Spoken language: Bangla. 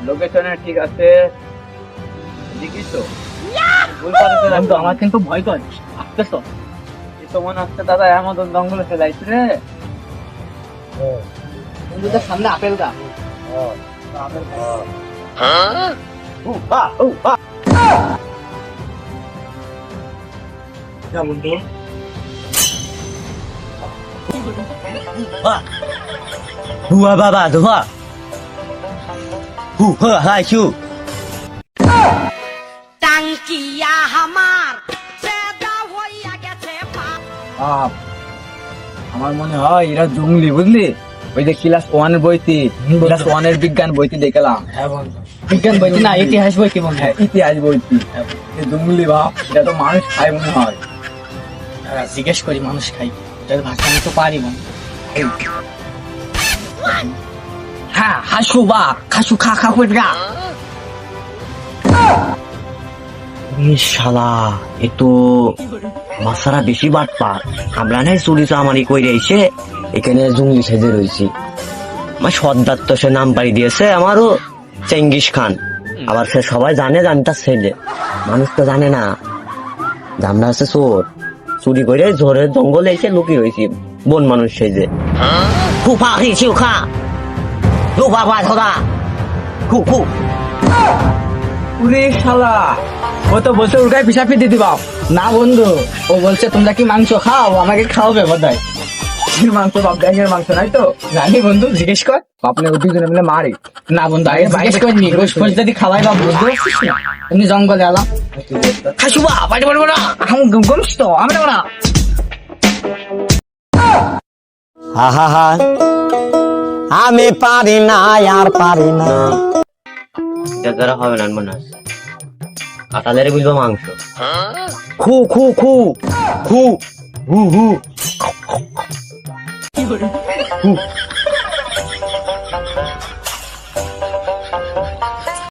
লোকেশনে ঠিক আছে, দেখিস তো ভুল পাঠাতে বন্ধু আমার কিন্তু ভয় করে আসতেছ। তো মনে হচ্ছে দাদা এমন জঙ্গলে ফেলাইছে রে। বন্ধুদের সামনে আপেল গাছ। বন্ধু হুয়া বাবা ধোয়া হু হ হাই চু টাঙ্কিয়া হামার চেদা হইয়া গেছে পাপ। আমার মনে হয় এরা জঙ্গলি, বুঝলি? ওই যে ক্লাস 1 এর বইতে, ক্লাস 1 এর বিজ্ঞান বইতে দেখলাম। বিজ্ঞান বইতে না, ইতিহাস বইতে বন্ধু। হ্যাঁ, ইতিহাস বইতে জঙ্গলি ভাব, এটা তো মানুষ খায় মনে হয়। জিজ্ঞেস করি মানুষ খাই, এটার ভাষা আমি তো পারি বন্ধু। হ্যাঁ হাসু বা খাসু খা খা করে গা। শালা এ তো মাসারা বেশি বাটপা আমরা নাই চুরি চামারি কইরে এসে এখানে জঙ্গলি সেজে রয়েছি। আমার সর্দার তো সে নাম পাড়ি দিয়েছে আমারও চেঙ্গিস খান। আবার সে সবাই জানে যে আমি তার ছেলে, মানুষ তো জানে না যে আমরা হচ্ছে চোর। চুরি করে ঝোরে জঙ্গলে এসে লুকিয়ে রয়েছি বন মানুষ সেজে। খু ফা খিউ খা লু ফা ফা ধরা খু খু। উরে শালা, ও তো বলছে ওর গায়ে পিসাপি দিয়ে দিবা। না বন্ধু, ও বলছে তোমরা কি মাংস খাও, আমাকে খাওয়াবে বোধহয়। মাংস বাপ গ্যাংয়ের মাংস নাই তো? জানি বন্ধু, জিজ্ঞেস কর। আপনি দুজনে মিলে মারি। না বন্ধু, আগে জিজ্ঞেস করিনি। গোস ফোস যদি খাওয়াই বা বুঝতে পারছিস না, তুমি জঙ্গলে এলাম। খাসুবা বাড়ি বাড়ি না আমি গমস তো আমি দেবো না। হা হা হা আমি পারি না আর পারি না। এটা দ্বারা হবে না মনে হয়। কাঁঠালের বুঝবো মাংস। খু খু খু খু হু হু হু